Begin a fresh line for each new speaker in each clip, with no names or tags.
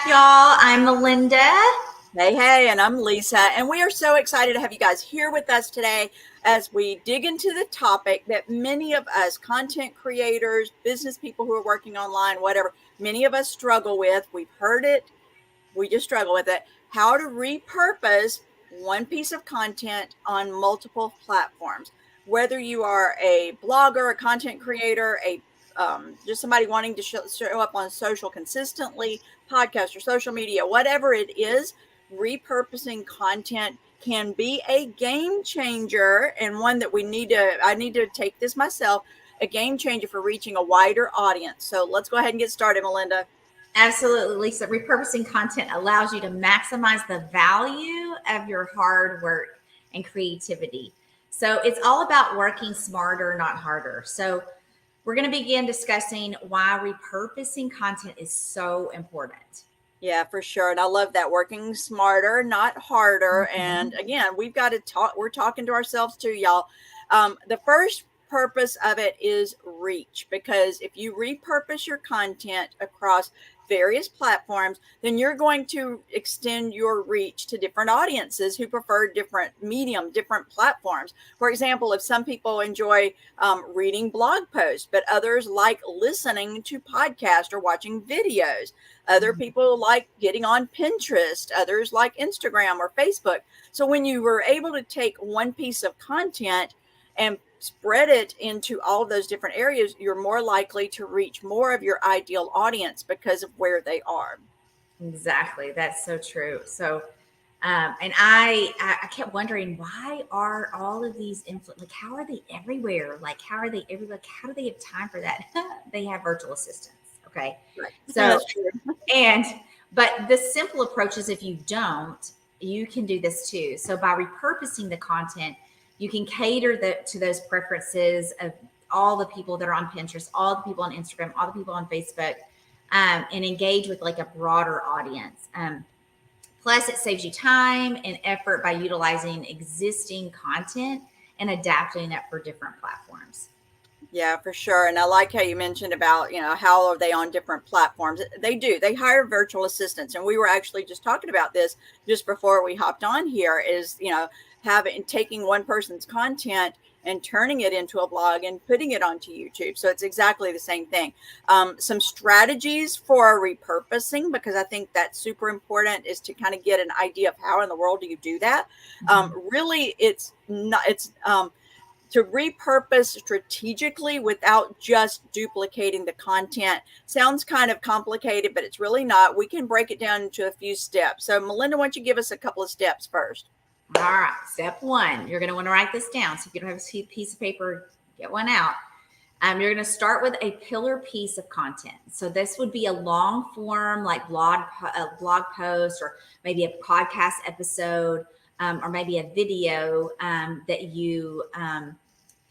y'all. I'm Melinda.
Hey, and I'm Lisa, and we are so excited to have you guys here with us today as we dig into the topic that many of us, content creators, business people who are working online, whatever, many of us struggle with. We've heard it, we just struggle with it. How to repurpose one piece of content on multiple platforms. Whether you are a blogger, a content creator, just somebody wanting to show up on social consistently, podcast or social media, whatever it is, repurposing content can be a game changer, and one that I need to take this myself, a game changer for reaching a wider audience. So let's go ahead and get started, Melinda.
Absolutely, Lisa. Repurposing content allows you to maximize the value of your hard work and creativity. So it's all about working smarter, not harder. So we're going to begin discussing why repurposing content is so important.
Yeah, for sure. And I love that, working smarter, not harder. And
Mhm.
again, we've got to talk, we're talking to ourselves too, y'all. The first purpose of it is reach, because if you repurpose your content across various platforms, then you're going to extend your reach to different audiences who prefer different medium, different platforms. For example, if some people enjoy reading blog posts, but others like listening to podcasts or watching videos. Other people like getting on Pinterest, others like Instagram or Facebook. So when you were able to take one piece of content and spread it into all of those different areas, you're more likely to reach more of your ideal audience because of where they are.
Exactly. That's so true. So, and I kept wondering, why are all of these like, how are they everywhere? Like, how are they everywhere? Like, how do they have time for that? They have virtual assistants. Okay.
Right.
So,
That's true.
and, but the simple approach is, if you don't, you can do this too. So by repurposing the content, you can cater to those preferences of all the people that are on Pinterest, all the people on Instagram, all the people on Facebook, and engage with like a broader audience. Plus, it saves you time and effort by utilizing existing content and adapting it for different platforms.
Yeah, for sure. And I like how you mentioned about, how are they on different platforms? They do. They hire virtual assistants. And we were actually just talking about this just before we hopped on here is, having taking one person's content and turning it into a blog and putting it onto YouTube. So it's exactly the same thing. Some strategies for repurposing, because I think that's super important, is to kind of get an idea of how in the world do you do that.
Mhm.
Really, it's not, it's, to repurpose strategically without just duplicating the content sounds kind of complicated, but it's really not. We can break it down into a few steps. So, Melinda, why don't you give us a couple of steps first?
All right. Step one, you're going to want to write this down. So if you don't have a piece of paper, get one out. You're going to start with a pillar piece of content. So this would be a long form, like blog post, or maybe a podcast episode, or maybe a video that you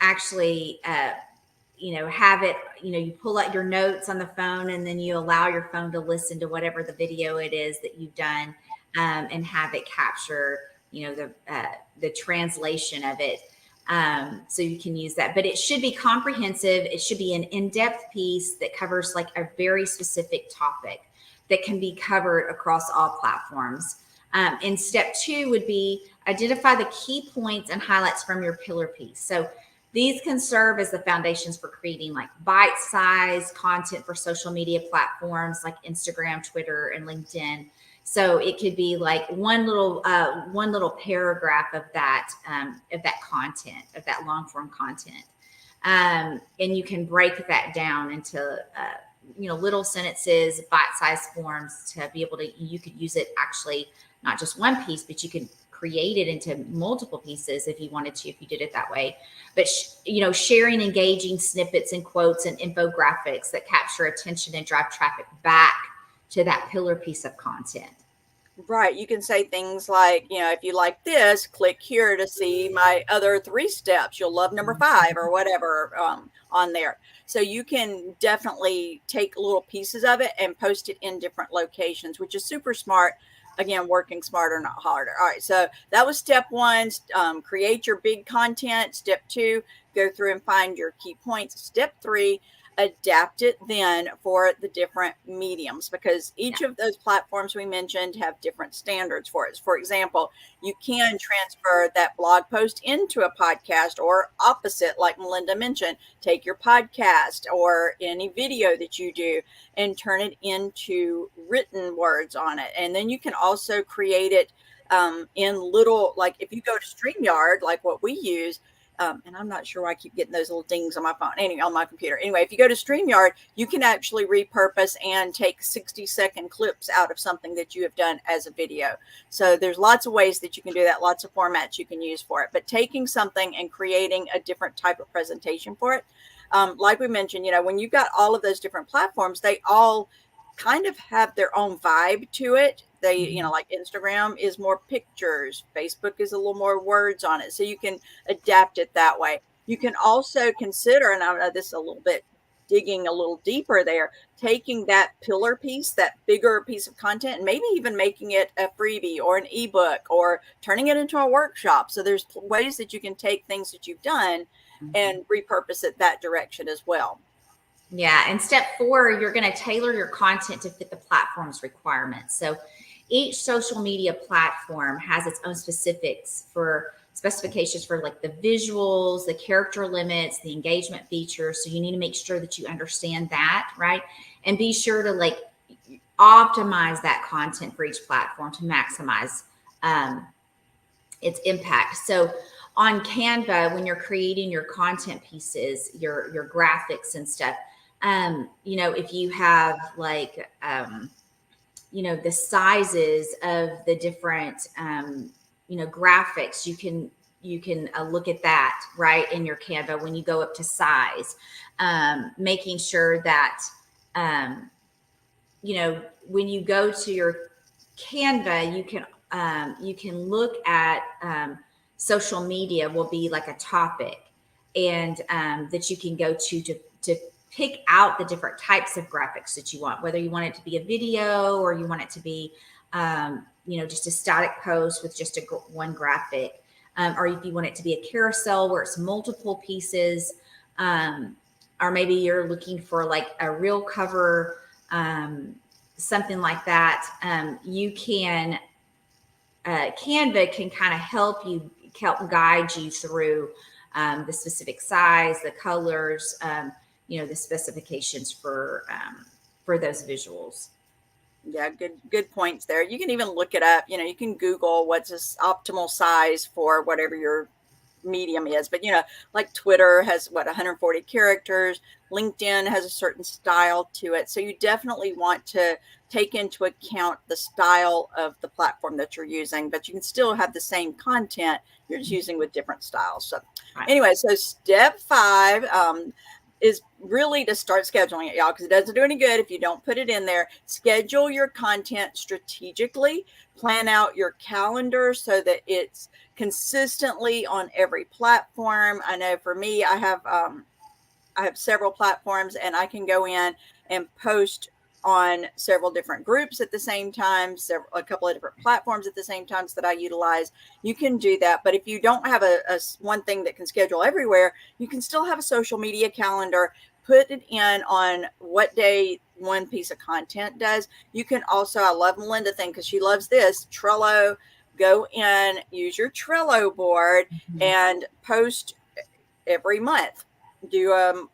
actually, have it. You pull out your notes on the phone, and then you allow your phone to listen to whatever the video it is that you've done, and have it capture, the translation of it, so you can use that. But it should be comprehensive. It should be an in-depth piece that covers like a very specific topic that can be covered across all platforms. And step two would be identify the key points and highlights from your pillar piece. So these can serve as the foundations for creating like bite-sized content for social media platforms like Instagram, Twitter, and LinkedIn. So it could be like one little paragraph of that content, of that long form content, and you can break that down into little sentences, bite-sized forms, to be able to, you could use it actually not just one piece, but you could create it into multiple pieces if you wanted to, if you did it that way. But sharing engaging snippets and quotes and infographics that capture attention and drive traffic back to that pillar piece of content.
Right. You can say things like, if you like this, click here to see my other 3 steps. You'll love number 5 or whatever on there. So you can definitely take little pieces of it and post it in different locations, which is super smart. Again, working smarter, not harder. All right. So that was step one. Create your big content. Step two, go through and find your key points. Step three, adapt it then for the different mediums, because each of those platforms we mentioned have different standards for it. For example, you can transfer that blog post into a podcast, or opposite, like Melinda mentioned, take your podcast or any video that you do and turn it into written words on it. And then you can also create it in little, like if you go to StreamYard, like what we use, and I'm not sure why I keep getting those little dings on my phone. Anyway, on my computer. Anyway, if you go to StreamYard, you can actually repurpose and take 60-second clips out of something that you have done as a video. So there's lots of ways that you can do that, lots of formats you can use for it. But taking something and creating a different type of presentation for it, like we mentioned, when you've got all of those different platforms, they all kind of have their own vibe to it. They, like Instagram is more pictures, Facebook is a little more words on it. So you can adapt it that way. You can also consider, and I know this is a little bit digging a little deeper there, taking that pillar piece, that bigger piece of content, and maybe even making it a freebie or an ebook, or turning it into a workshop. So there's ways that you can take things that you've done and repurpose it that direction as well.
Yeah. And step 4, you're going to tailor your content to fit the platform's requirements. So each social media platform has its own specifications for like the visuals, the character limits, the engagement features. So you need to make sure that you understand that, right? And be sure to like optimize that content for each platform to maximize its impact. So on Canva, when you're creating your content pieces, your graphics and stuff, if you have like, the sizes of the different, graphics, you can look at that right in your Canva when you go up to size, making sure that, when you go to your Canva, you can look at, social media will be like a topic, and that you can go to pick out the different types of graphics that you want, whether you want it to be a video or you want it to be, just a static post with just one graphic, or if you want it to be a carousel where it's multiple pieces, or maybe you're looking for like a real cover, something like that. You can, Canva can kind of help guide you through the specific size, the colors, the specifications for those visuals.
Yeah, good points there. You can even look it up. You can Google what's this optimal size for whatever your medium is. But like Twitter has 140 characters. LinkedIn has a certain style to it. So you definitely want to take into account the style of the platform that you're using, but you can still have the same content you're just using with different styles. So anyway, so step 5 is really to start scheduling it, y'all, because it doesn't do any good if you don't put it in there. Schedule your content strategically, plan out your calendar so that it's consistently on every platform. I know for me, I have several platforms, and I can go in and post on several different groups at the same time, a couple of different platforms at the same time that I utilize. You can do that. But if you don't have a one thing that can schedule everywhere, you can still have a social media calendar. Put it in on what day one piece of content does. You can also, I love Melinda thing because she loves this, Trello. Go in, use your Trello board and post every month. Do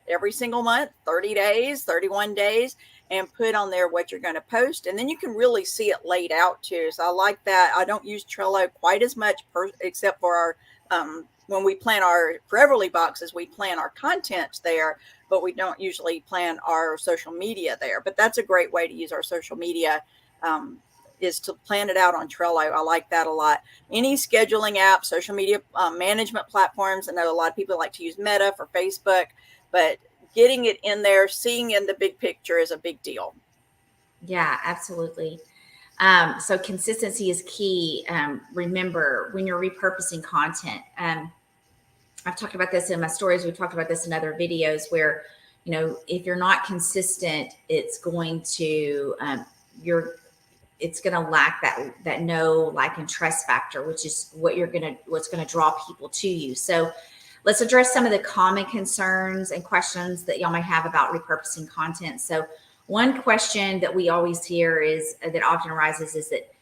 every single month, 30 days, 31 days, and put on there what you're going to post. And then you can really see it laid out too. So I like that. I don't use Trello quite as much except for our, when we plan our Foreverly boxes, we plan our content there, but we don't usually plan our social media there. But that's a great way to use our social media, is to plan it out on Trello. I like that a lot. Any scheduling app, social media management platforms. I know a lot of people like to use Meta for Facebook, but getting it in there, seeing in the big picture is a big deal.
Yeah, absolutely. So consistency is key. Remember, when you're repurposing content, I've talked about this in my stories. We've talked about this in other videos where, if you're not consistent, it's going to, it's going to lack that know, like, and trust factor, which is what's going to draw people to you. So let's address some of the common concerns and questions that y'all might have about repurposing content. So one question that we always hear is that often arises is that,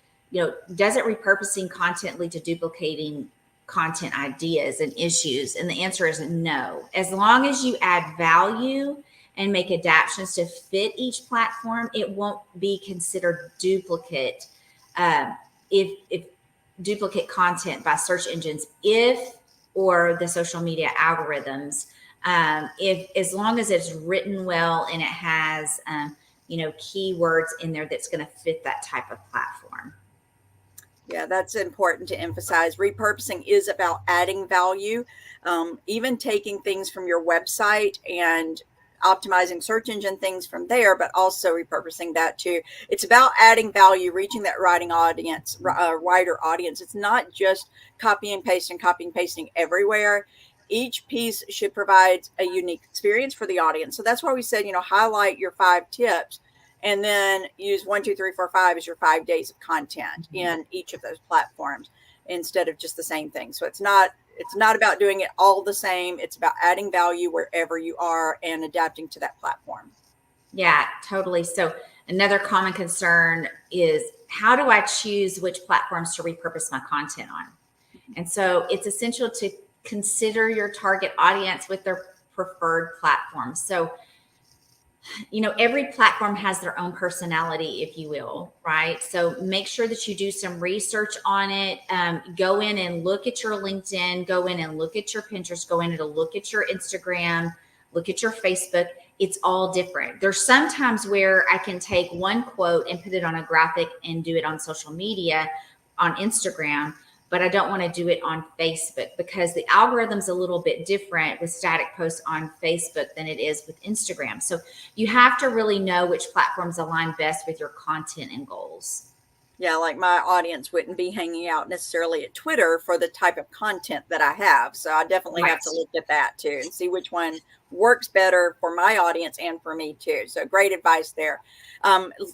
doesn't repurposing content lead to duplicating content ideas and issues? And the answer is no. As long as you add value and make adaptations to fit each platform, it won't be considered duplicate. If duplicate content by search engines, or the social media algorithms, if as long as it's written well and it has keywords in there that's going to fit that type of platform.
Yeah, that's important to emphasize. Repurposing is about adding value, even taking things from your website and optimizing search engine things from there, but also repurposing that too. It's about adding value, reaching that wider audience. It's not just copy and pasting everywhere. Each piece should provide a unique experience for the audience. So that's why we said, highlight your 5 tips and then use 1, 2, 3, 4, 5 as your 5 days of content in each of those platforms instead of just the same thing. So it's not about doing it all the same. It's about adding value wherever you are and adapting to that platform.
Yeah, totally. So another common concern is, how do I choose which platforms to repurpose my content on? And so it's essential to consider your target audience with their preferred platforms. So every platform has their own personality, if you will, right? So make sure that you do some research on it. Go in and look at your LinkedIn, go in and look at your Pinterest, go in and look at your Instagram, look at your Facebook. It's all different. There's sometimes where I can take one quote and put it on a graphic and do it on social media, on Instagram, but I don't want to do it on Facebook because the algorithm's a little bit different with static posts on Facebook than it is with Instagram. So you have to really know which platforms align best with your content and goals.
Yeah, like my audience wouldn't be hanging out necessarily at Twitter for the type of content that I have. So I definitely have to look at that too and see which one works better for my audience and for me too. So great advice there.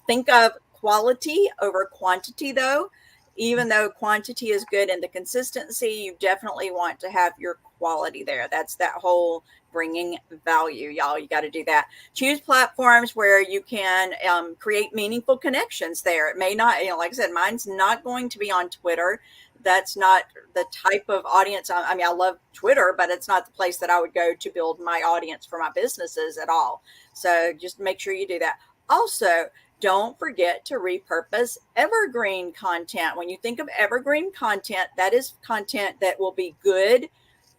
Think of quality over quantity though. Even though quantity is good and the consistency, you definitely want to have your quality there. That's that whole bringing value, y'all. You got to do that. Choose platforms where you can create meaningful connections there. It may not, like I said, mine's not going to be on Twitter. That's not the type of audience. I mean, I love Twitter, but it's not the place that I would go to build my audience for my businesses at all. So just make sure you do that. Also, don't forget to repurpose evergreen content. When you think of evergreen content, that is content that will be good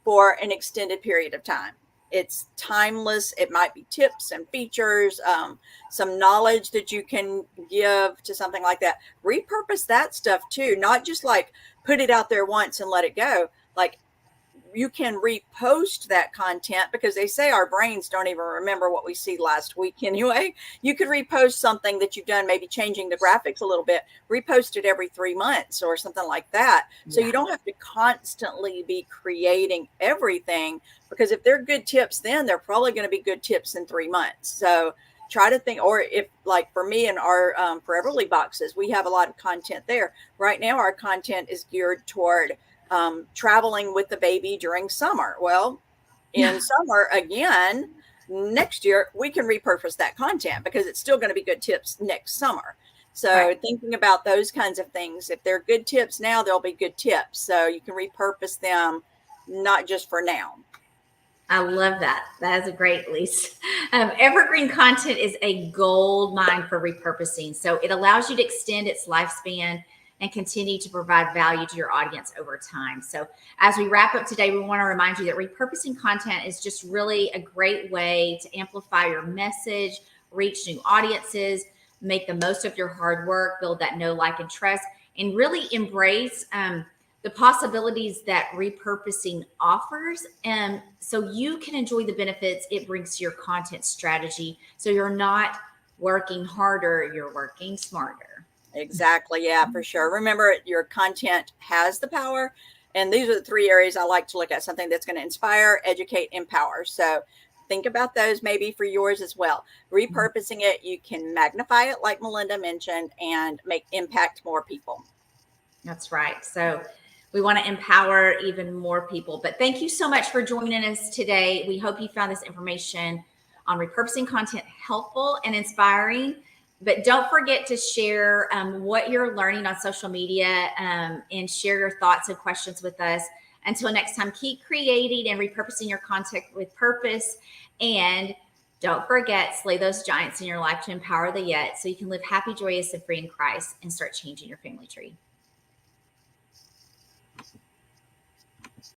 for an extended period of time. It's timeless. It might be tips and features, some knowledge that you can give to something like that. Repurpose that stuff too, not just like put it out there once and let it go. Like, you can repost that content because they say our brains don't even remember what we see last week anyway. You could repost something that you've done, maybe changing the graphics a little bit, repost it every 3 months or something like that. So you don't have to constantly be creating everything, because if they're good tips, then they're probably going to be good tips in 3 months. So try to think, or if like for me in our Foreverly boxes, we have a lot of content there. Right now, our content is geared toward traveling with the baby during summer. Well, in summer again, next year, we can repurpose that content because it's still going to be good tips next summer. So thinking about those kinds of things, if they're good tips now, they'll be good tips. So you can repurpose them, not just for now.
I love that. That is a great list. Evergreen content is a gold mine for repurposing. So it allows you to extend its lifespan and continue to provide value to your audience over time. So as we wrap up today, we want to remind you that repurposing content is just really a great way to amplify your message, reach new audiences, make the most of your hard work, build that know, like, and trust, and really embrace the possibilities that repurposing offers. And so you can enjoy the benefits it brings to your content strategy. So you're not working harder, you're working smarter.
Exactly. Yeah, for sure. Remember, your content has the power. And these are the 3 areas I like to look at: something that's going to inspire, educate, empower. So think about those maybe for yours as well. Repurposing it, you can magnify it, like Melinda mentioned, and make impact more people.
That's right. So We want to empower even more people. But thank you so much for joining us today. We hope you found this information on repurposing content helpful and inspiring. But don't forget to share what you're learning on social media, and share your thoughts and questions with us. Until next time, keep creating and repurposing your content with purpose. And don't forget, slay those giants in your life to empower the yet so you can live happy, joyous, and free in Christ and start changing your family tree.